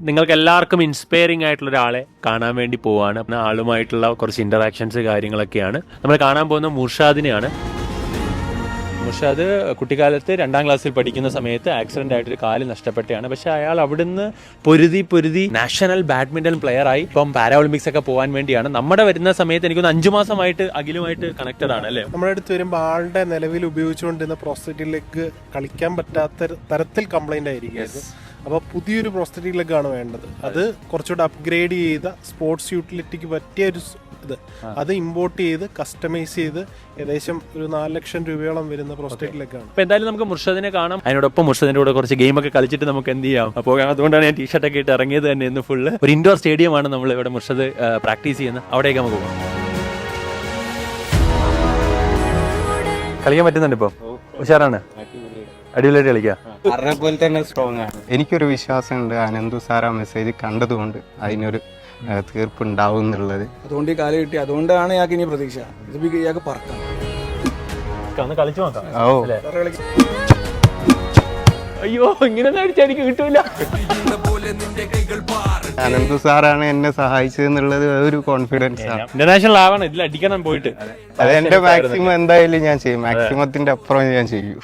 നിങ്ങൾക്ക് എല്ലാവർക്കും ഇൻസ്പയറിംഗ് ആയിട്ടുള്ള ഒരാളെ കാണാൻ വേണ്ടി പോവാണ്. ആളുമായിട്ടുള്ള കുറച്ച് ഇന്ററാക്ഷൻസ് കാര്യങ്ങളൊക്കെയാണ്. നമ്മൾ കാണാൻ പോകുന്ന മുർഷാദിനെയാണ്. മുർഷാദ് കുട്ടിക്കാലത്ത് 2ാം ക്ലാസ്സിൽ പഠിക്കുന്ന സമയത്ത് ആക്സിഡന്റ് ആയിട്ടൊരു കാല് നഷ്ടപ്പെട്ടതാണ്. പക്ഷെ അയാൾ അവിടുന്ന് പൊരുതി നാഷണൽ ബാഡ്മിന്റൺ പ്ലെയർ ആയി ഇപ്പം പാരാഒളിമ്പിക്സ് ഒക്കെ പോകാൻ വേണ്ടിയാണ്. നമ്മുടെ വരുന്ന സമയത്ത് എനിക്കൊന്ന് 5 മാസമായിട്ട് അഖിലുമായിട്ട് കണക്റ്റഡ് ആണ് അല്ലേ? നമ്മുടെ അടുത്ത് വരുമ്പോൾ ആളുടെ നിലവിൽ ഉപയോഗിച്ചുകൊണ്ടിരുന്ന പ്രോസ്റ്റേറ്റിക് ലെഗ് കളിക്കാൻ പറ്റാത്ത തരത്തിൽ കംപ്ലൈന്റ് ആയിരിക്കും. അപ്പോൾ പുതിയൊരു പ്രോസ്റ്റേറ്റിക് ലെഗ് ആണ് വേണ്ടത്. അത് കുറച്ചുകൂടെ അപ്ഗ്രേഡ് ചെയ്ത സ്പോർട്സ് യൂട്ടിലിറ്റിക്ക് പറ്റിയ ഒരു ഇത് അത് ഇമ്പോർട്ട് ചെയ്ത് കസ്റ്റമൈസ് ചെയ്ത് ഏകദേശം ഒരു 4 ലക്ഷം രൂപയോളം വരുന്ന പ്രോസ്റ്റേറ്റിക് ലെഗ് ആണ്. അപ്പോൾ എന്തായാലും നമുക്ക് മുർഷദിനെ കാണാം. അതിനോടൊപ്പം മുർഷദിന്റെ കൂടെ കുറച്ച് ഗെയിമൊക്കെ കളിച്ചിട്ട് നമുക്ക് എന്ത് ചെയ്യാം. അപ്പോൾ അതുകൊണ്ടാണ് ഞാൻ ടീഷർട്ടൊക്കെ ഇട്ട് ഇറങ്ങിയത് തന്നെ. ഇന്ന് ഫുള്ള് ഒരു ഇൻഡോർ സ്റ്റേഡിയമാണ് നമ്മൾ ഇവിടെ മുർഷദ് പ്രാക്ടീസ് ചെയ്യുന്നത്. അവിടേക്ക് നമുക്ക് പോകാം. കളിക്കാൻ പറ്റുന്നുണ്ട് ഇപ്പോൾ? ഉഷാറാണ്, അടിപൊളിയായിട്ട് കളിക്കാം. പോലെ തന്നെ സ്ട്രോങ് ആണ്. എനിക്കൊരു വിശ്വാസമുണ്ട് അനന്തു സാർ ആ മെസ്സേജ് കണ്ടതുകൊണ്ട് അതിനൊരു തീർപ്പുണ്ടാവും എന്നുള്ളത്. അതുകൊണ്ട് ഈ കാല് കിട്ടി, അതുകൊണ്ടാണ് ഞങ്ങൾക്ക് ഇനി പ്രതീക്ഷ. ഇത് ഇയാൾക്ക് പറക്കാം. കളിച്ചു നോക്കാം. ഓ അയ്യോ, ഇങ്ങനെ അടിച്ചടിക്ക് കിട്ടൂല. അനന്തു സാറാണ് എന്നെ സഹായിച്ചതെന്നുള്ളത് ഒരു കോൺഫിഡൻസ് ആണ്. ഇന്റർനാഷണൽ ആവണം ഇതിൽ അടിക്കണം പോയിട്ട്. അത് എന്റെ മാക്സിമം എന്തായാലും ഞാൻ ചെയ്യും. മാക്സിമത്തിന്റെ അപ്പുറം ഞാൻ ചെയ്യും.